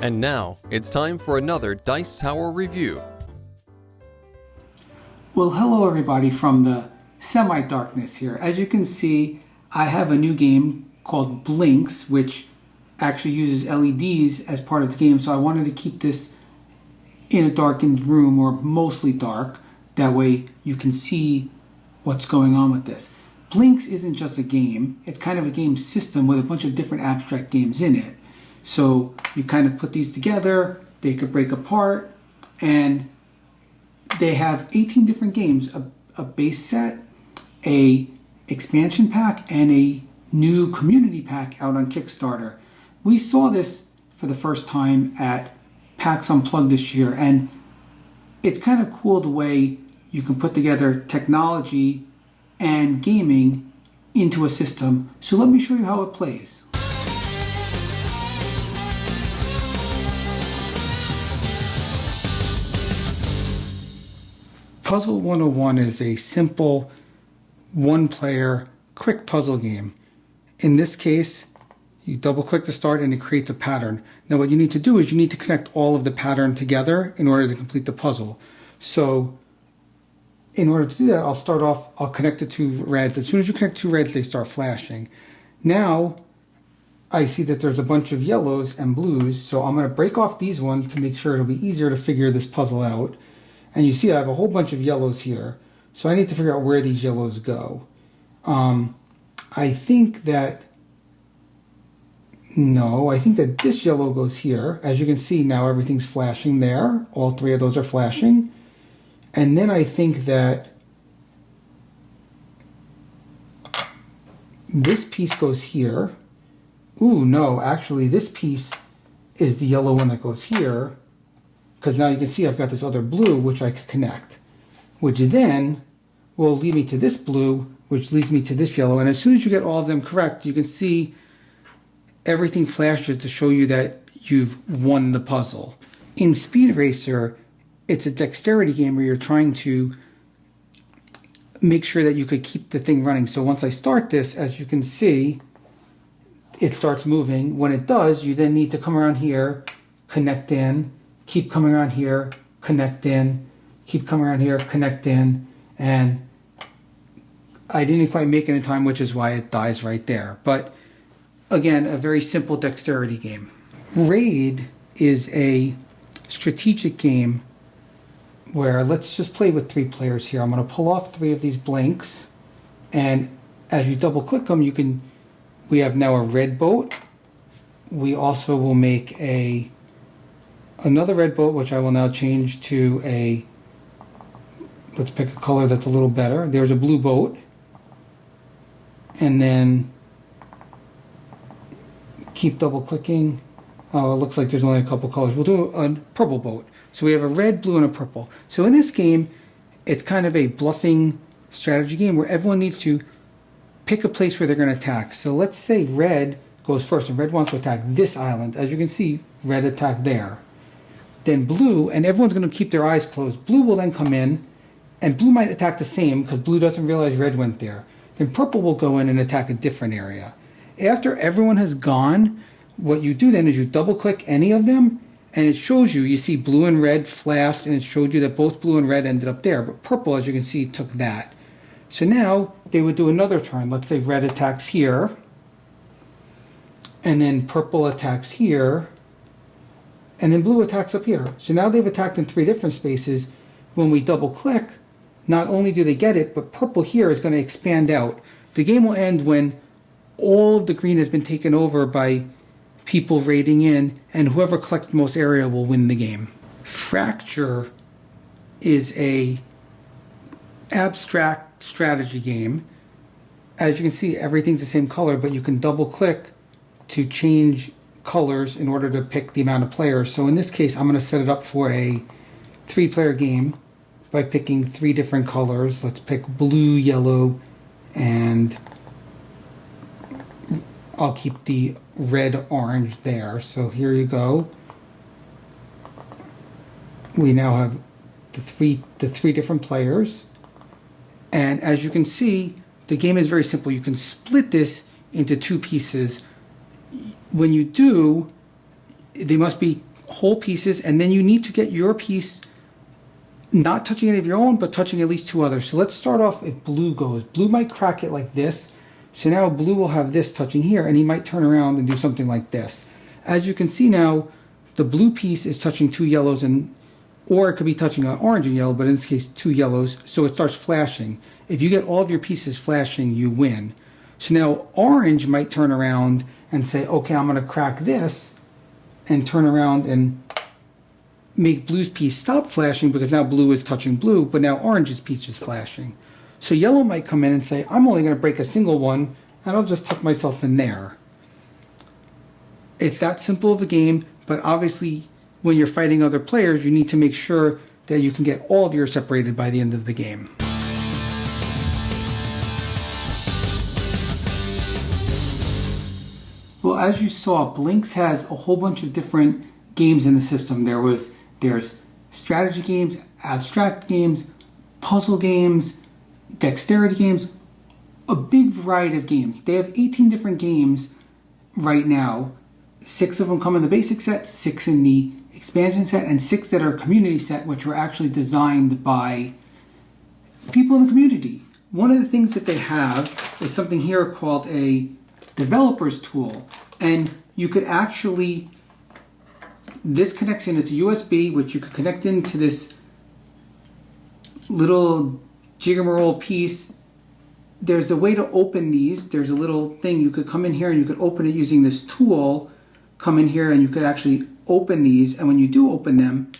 And now, it's time for another Dice Tower review. Well, hello everybody from the semi-darkness here. As you can see, I have a new game called Blinks, which actually uses LEDs as part of the game, so I wanted to keep this in a darkened room, or mostly dark. That way you can see what's going on with this. Blinks isn't just a game, it's kind of a game system with a bunch of different abstract games in it. So you kind of put these together, they could break apart, and they have 18 different games, a base set, a expansion pack, and a new community pack out on Kickstarter. We saw this for the first time at PAX Unplugged this year, and it's kind of cool the way you can put together technology and gaming into a system. So let me show you how it plays. Puzzle 101 is a simple one-player quick puzzle game. In this case, you double-click to start and it creates a pattern. Now what you need to do is you need to connect all of the pattern together in order to complete the puzzle. So in order to do that, I'll connect the two reds. As soon as you connect two reds, they start flashing. Now I see that there's a bunch of yellows and blues, so I'm going to break off these ones to make sure it'll be easier to figure this puzzle out. And you see I have a whole bunch of yellows here, so I need to figure out where these yellows go. I think that this yellow goes here. As you can see now, everything's flashing there. All three of those are flashing. And then I think that this piece goes here. Ooh, no, actually this piece is the yellow one that goes here, because now you can see I've got this other blue which I could connect, which then will lead me to this blue, which leads me to this yellow. And as soon as you get all of them correct, you can see everything flashes to show you that you've won the puzzle. In Speed Racer, it's a dexterity game where you're trying to make sure that you could keep the thing running. So once I start this, as you can see, it starts moving. When it does, you then need to come around here, connect in, keep coming around here, connect in, keep coming around here, connect in, and I didn't quite make it in time, which is why it dies right there. But again, a very simple dexterity game. Raid is a strategic game where, let's just play with 3 players here. I'm going to pull off 3 of these blanks, and as you double click them, we have now a red boat. We also will make another red boat, which I will now change to let's pick a color that's a little better. There's a blue boat. And then keep double clicking. Oh, it looks like there's only a couple colors. We'll do a purple boat. So we have a red, blue, and a purple. So in this game, it's kind of a bluffing strategy game where everyone needs to pick a place where they're going to attack. So let's say red goes first, and red wants to attack this island. As you can see, red attacked there. Then blue, and everyone's going to keep their eyes closed. Blue will then come in, and blue might attack the same because blue doesn't realize red went there. Then purple will go in and attack a different area. After everyone has gone, what you do then is you double click any of them, and it shows you see blue and red flashed, and it showed you that both blue and red ended up there, but purple, as you can see, took that. So now they would do another turn. Let's say red attacks here, and then purple attacks here, and then blue attacks up here. So now they've attacked in 3 different spaces. When we double click, not only do they get it, but purple here is going to expand out. The game will end when all of the green has been taken over by people raiding in, and whoever collects the most area will win the game. Fracture is a abstract strategy game. As you can see, everything's the same color, but you can double click to change colors in order to pick the amount of players. So in this case, I'm going to set it up for a 3-player game by picking 3 different colors. Let's pick blue, yellow, and I'll keep the red, orange there. So here you go. We now have the three different players. And as you can see, the game is very simple. You can split this into 2 pieces. When you do, they must be whole pieces, and then you need to get your piece not touching any of your own, but touching at least two others. So let's start off if blue goes. Blue might crack it like this. So now blue will have this touching here, and he might turn around and do something like this. As you can see now, the blue piece is touching two yellows, or it could be touching an orange and yellow, but in this case, two yellows, so it starts flashing. If you get all of your pieces flashing, you win. So now orange might turn around and say, okay, I'm going to crack this, and turn around and make blue's piece stop flashing because now blue is touching blue, but now orange's piece is flashing. So yellow might come in and say, I'm only going to break a single one, and I'll just tuck myself in there. It's that simple of a game, but obviously when you're fighting other players, you need to make sure that you can get all of yours separated by the end of the game. Well, as you saw, Blinks has a whole bunch of different games in the system. There's strategy games, abstract games, puzzle games, dexterity games, a big variety of games. They have 18 different games right now. 6 of them come in the basic set, 6 in the expansion set, and 6 that are community set, which were actually designed by people in the community. One of the things that they have is something here called a developer's tool, and you could actually, this connects in, it's a USB, which you could connect into this little jiggamarole piece. There's a way to open these. There's a little thing, you could come in here and you could open it using this tool, come in here and you could actually open these, and when you do open them,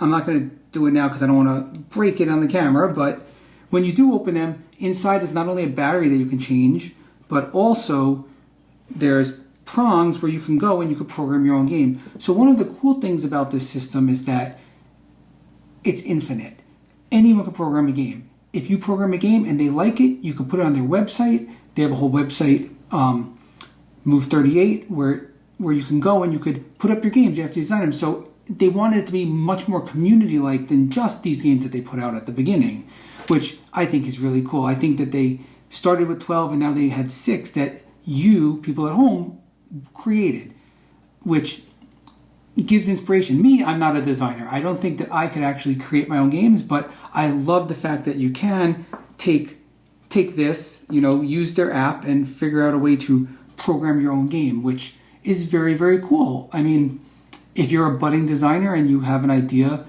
I'm not going to do it now because I don't want to break it on the camera, but when you do open them, inside is not only a battery that you can change, but also there's prongs where you can go and you can program your own game. So one of the cool things about this system is that it's infinite. Anyone can program a game. If you program a game and they like it, you can put it on their website. They have a whole website, Move38, where you can go and you could put up your games. You have to design them. So they wanted it to be much more community-like than just these games that they put out at the beginning, which I think is really cool. I think that they started with 12 and now they had 6 that you, people at home, created, which gives inspiration. Me, I'm not a designer. I don't think that I could actually create my own games, but I love the fact that you can take this, use their app and figure out a way to program your own game, which is very, very cool. I mean, if you're a budding designer and you have an idea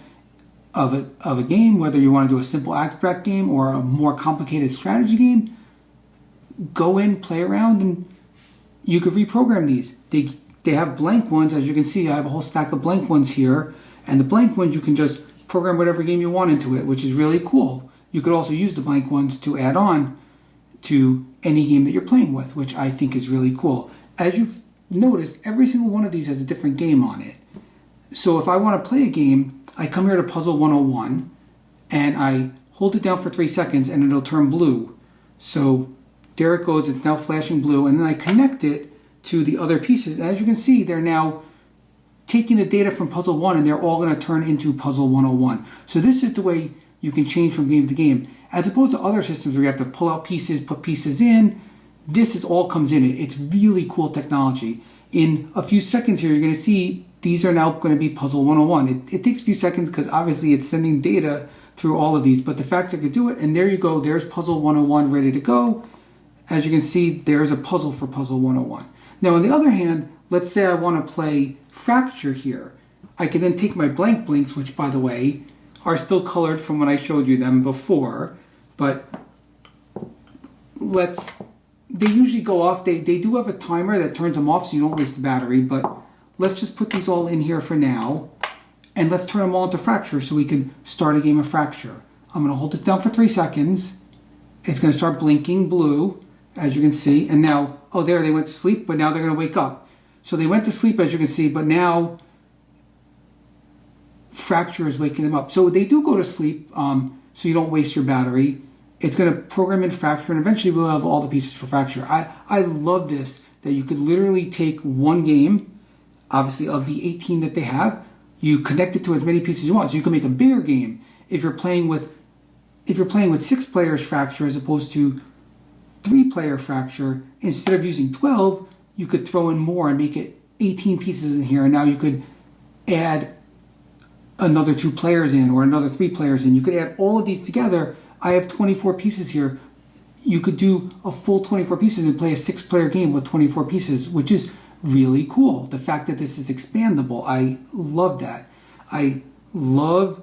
of a game, whether you want to do a simple abstract game or a more complicated strategy game, go in, play around, and you could reprogram these. They have blank ones. As you can see, I have a whole stack of blank ones here, and the blank ones you can just program whatever game you want into it, which is really cool. You could also use the blank ones to add on to any game that you're playing with, which I think is really cool. As you've noticed, every single one of these has a different game on it. So if I want to play a game, I come here to Puzzle 101, and I hold it down for 3 seconds, and it'll turn blue. So there it goes, it's now flashing blue, and then I connect it to the other pieces. As you can see, they're now taking the data from Puzzle 1, and they're all going to turn into Puzzle 101. So this is the way you can change from game to game. As opposed to other systems where you have to pull out pieces, put pieces in, this is all comes in it. It's really cool technology. In a few seconds here, you're going to see these are now going to be Puzzle 101. It takes a few seconds because obviously it's sending data through all of these, but the fact that I could do it, and there you go, there's Puzzle 101 ready to go. As you can see, there's a puzzle for Puzzle 101. Now, on the other hand, let's say I want to play Fracture here. I can then take my blank blinks, which, by the way, are still colored from when I showed you them before, but they usually go off. They do have a timer that turns them off so you don't waste the battery, but let's just put these all in here for now, and let's turn them all into Fracture so we can start a game of Fracture. I'm going to hold this down for 3 seconds. It's going to start blinking blue, as you can see, and now, oh, there, they went to sleep, but now they're going to wake up. So they went to sleep, as you can see, but now Fracture is waking them up. So they do go to sleep, so you don't waste your battery. It's going to program in Fracture, and eventually we'll have all the pieces for Fracture. I love this, that you could literally take one game, obviously of the 18 that they have, you connect it to as many pieces as you want. So you can make a bigger game if you're playing with 6 players Fracture as opposed to 3-player Fracture. Instead of using 12, you could throw in more and make it 18 pieces in here, and now you could add another 2 players in or another 3 players in. You could add all of these together. I have 24 pieces here. You could do a full 24 pieces and play a 6-player game with 24 pieces, which is really cool. The fact that this is expandable, I love that. I love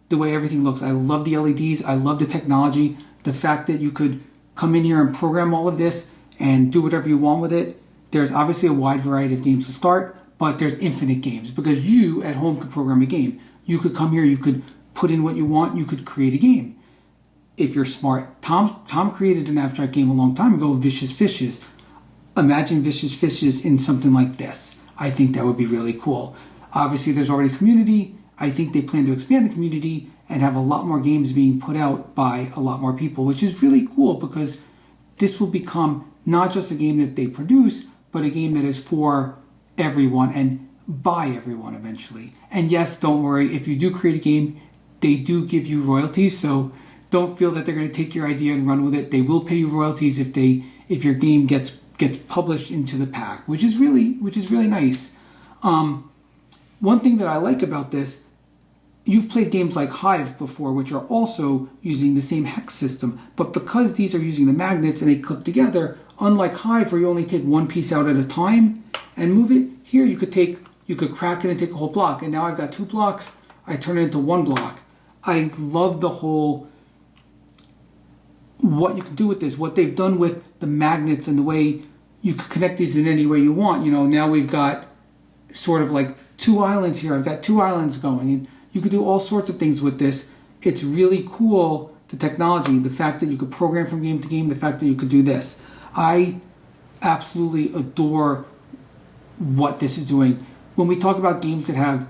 the way everything looks. I love the LEDs. I love the technology. The fact that you could come in here and program all of this and do whatever you want with it. There's obviously a wide variety of games to start, but there's infinite games because you at home could program a game. You could come here, you could put in what you want, you could create a game. If you're smart, Tom created an abstract game a long time ago, Vicious Fishes. Imagine Vicious Fishes in something like this. I think that would be really cool. Obviously, there's already a community. I think they plan to expand the community and have a lot more games being put out by a lot more people, which is really cool because this will become not just a game that they produce, but a game that is for everyone and by everyone eventually. And yes, don't worry, if you do create a game, they do give you royalties, so don't feel that they're going to take your idea and run with it. They will pay you royalties if your game gets published into the pack, which is really nice. One thing that I like about this, you've played games like Hive before, which are also using the same hex system, but because these are using the magnets and they clip together, unlike Hive where you only take one piece out at a time and move it, here you could crack it and take a whole block, and now I've got 2 blocks, I turn it into 1 block. I love the whole, what you can do with this, what they've done with the magnets and the way you can connect these in any way you want. You know, now we've got sort of like 2 islands here. I've got 2 islands going, and you could do all sorts of things with this. It's really cool, the technology, the fact that you could program from game to game, the fact that you could do this. I absolutely adore what this is doing. When we talk about games that have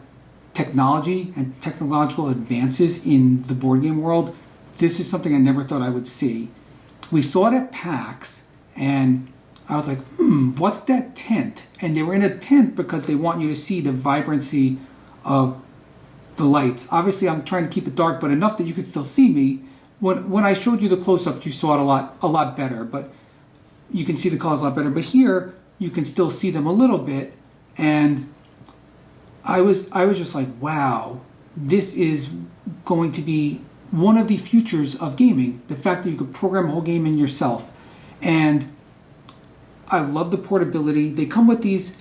technology and technological advances in the board game world, this is something I never thought I would see. We saw it at PAX, and I was like, what's that tent? And they were in a tent because they want you to see the vibrancy of the lights. Obviously, I'm trying to keep it dark, but enough that you could still see me. When I showed you the close-up, you saw it a lot better, but you can see the colors a lot better. But here, you can still see them a little bit, and I was just like, wow, this is going to be one of the futures of gaming. The fact that you could program a whole game in yourself. And I love the portability. They come with these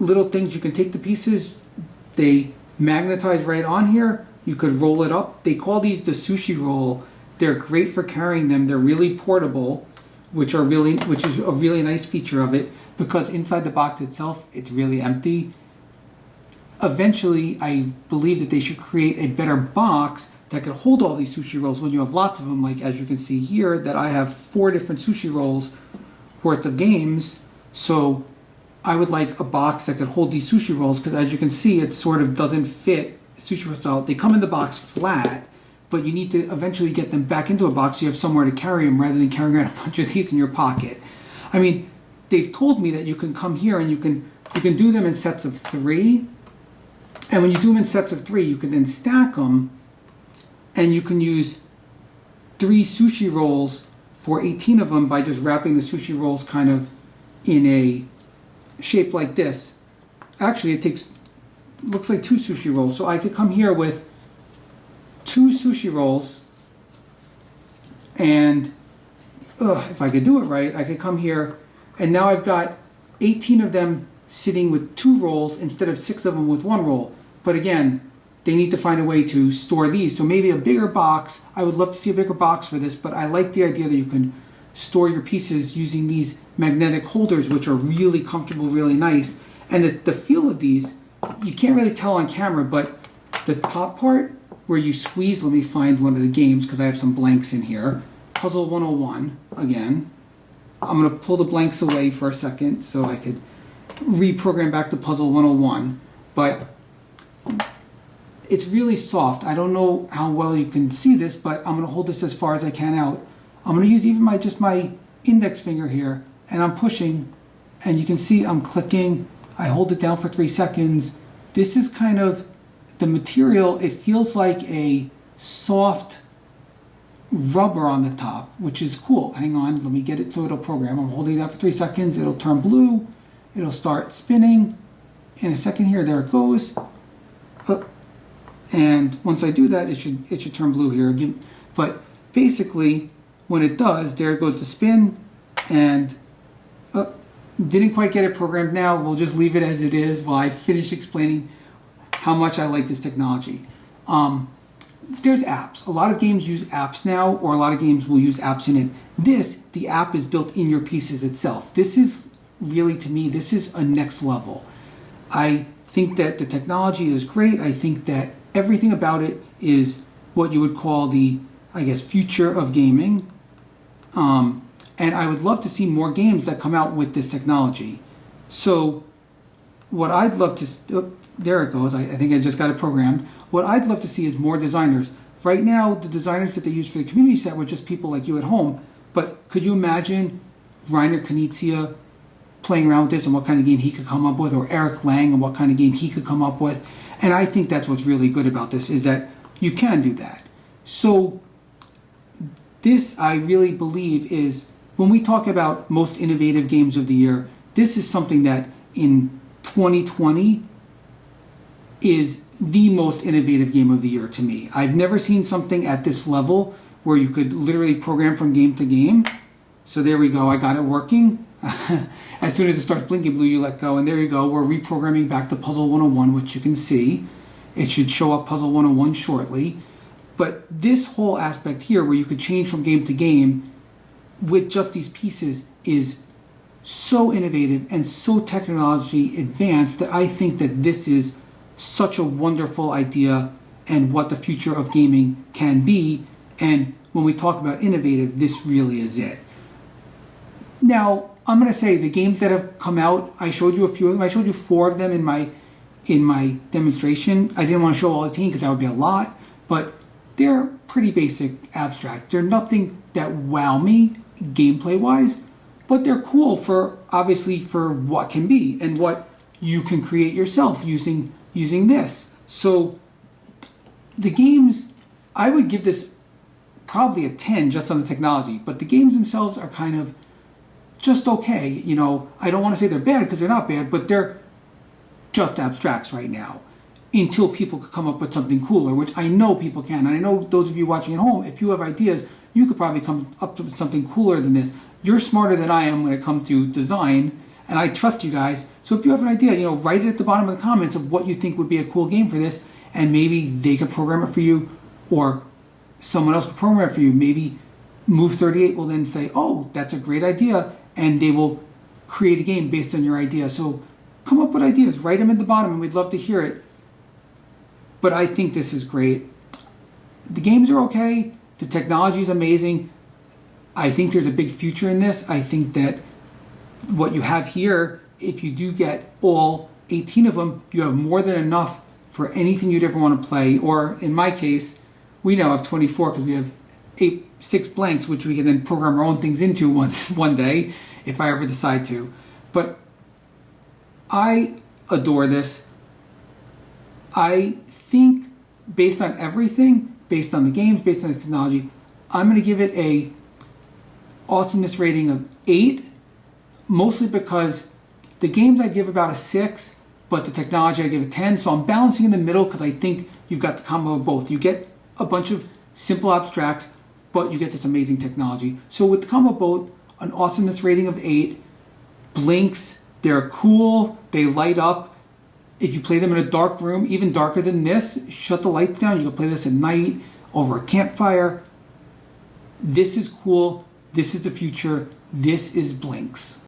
little things. You can take the pieces, they magnetize right on here. You could roll it up. They call these the sushi roll. They're great for carrying them. They're really portable, which is a really nice feature of it, because inside the box itself, it's really empty. Eventually, I believe that they should create a better box that could hold all these sushi rolls when you have lots of them, like as you can see here, that I have 4 different sushi rolls worth of games. So I would like a box that could hold these sushi rolls, because as you can see, it sort of doesn't fit sushi roll style. They come in the box flat, but you need to eventually get them back into a box so you have somewhere to carry them rather than carrying around a bunch of these in your pocket. I mean, they've told me that you can come here and you can do them in sets of 3. And when you do them in sets of 3, you can then stack them, and you can use 3 sushi rolls for 18 of them by just wrapping the sushi rolls kind of in a shape like this. Actually, looks like 2 sushi rolls. So I could come here with 2 sushi rolls, and if I could do it right, I could come here, and now I've got 18 of them sitting with 2 rolls instead of 6 of them with 1 roll. But again, they need to find a way to store these. So maybe a bigger box. I would love to see a bigger box for this, but I like the idea that you can store your pieces using these magnetic holders, which are really comfortable, really nice. And the feel of these, you can't really tell on camera, but the top part where you squeeze, let me find one of the games because I have some blanks in here. Puzzle 101, again. I'm going to pull the blanks away for a second so I could reprogram back to Puzzle 101. But it's really soft. I don't know how well you can see this, but I'm going to hold this as far as I can out. I'm going to use even my index finger here, and I'm pushing, and you can see I'm clicking. I hold it down for 3 seconds. This is kind of the material. It feels like a soft rubber on the top, which is cool. Hang on, let me get it so it'll program. I'm holding it out for 3 seconds. It'll turn blue. It'll start spinning. In a second here, there it goes. And once I do that, it should turn blue here. But basically, when it does, there goes the spin, and didn't quite get it programmed now. We'll just leave it as it is while I finish explaining how much I like this technology. There's apps. A lot of games use apps now, or a lot of games will use apps in it. The app is built in your pieces itself. This is really, to me, this is a next level. I think that the technology is great. I think that everything about it is what you would call the, I guess, future of gaming. And I would love to see more games that come out with this technology. So what I'd love to, there it goes. I think I just got it programmed. What I'd love to see is more designers. Right now, the designers that they use for the community set were just people like you at home. But could you imagine Reiner Knizia playing around with this and what kind of game he could come up with, or Eric Lang and what kind of game he could come up with? And I think that's what's really good about this, is that you can do that. So this, I really believe, is, when we talk about most innovative games of the year, this is something that in 2020 is the most innovative game of the year to me. I've never seen something at this level where you could literally program from game to game. So there we go, I got it working. As soon as it starts blinking blue, you let go, and there you go. We're reprogramming back to Puzzle 101, which you can see. It should show up Puzzle 101 shortly. But this whole aspect here, where you could change from game to game with just these pieces, is so innovative and so technology advanced that I think that this is such a wonderful idea and what the future of gaming can be. And when we talk about innovative, this really is it. Now, I'm going to say the games that have come out, I showed you a few of them. I showed you 4 of them in my demonstration. I didn't want to show all 18 because that would be a lot, but they're pretty basic abstract. They're nothing that wow me gameplay-wise, but they're cool for, obviously, for what can be and what you can create yourself using this. So the games, I would give this probably a 10 just on the technology, but the games themselves are kind of just okay. You know, I don't want to say they're bad because they're not bad, but they're just abstracts right now until people could come up with something cooler, which I know people can. And I know those of you watching at home, if you have ideas, you could probably come up with something cooler than this. You're smarter than I am when it comes to design, and I trust you guys. So if you have an idea, you know, write it at the bottom of the comments of what you think would be a cool game for this, and maybe they could program it for you, or someone else could program it for you. Maybe Move38 will then say, oh, that's a great idea, and they will create a game based on your idea. So come up with ideas, write them at the bottom, and we'd love to hear it. But I think this is great. The games are okay. The technology is amazing. I think there's a big future in this. I think that what you have here, if you do get all 18 of them, you have more than enough for anything you'd ever want to play. Or in my case, we now have 24 because we have 6 blanks, which we can then program our own things into one day if I ever decide to. But I adore this. I think based on everything, based on the games, based on the technology, I'm going to give it a awesomeness rating of 8, mostly because the games I give about a 6, but the technology I give a 10. So I'm balancing in the middle because I think you've got the combo of both. You get a bunch of simple abstracts, but you get this amazing technology. So with the combo of both, an awesomeness rating of 8, blinks, they're cool, they light up. If you play them in a dark room, even darker than this, shut the lights down, you can play this at night, over a campfire. This is cool, this is the future, this is Blinks.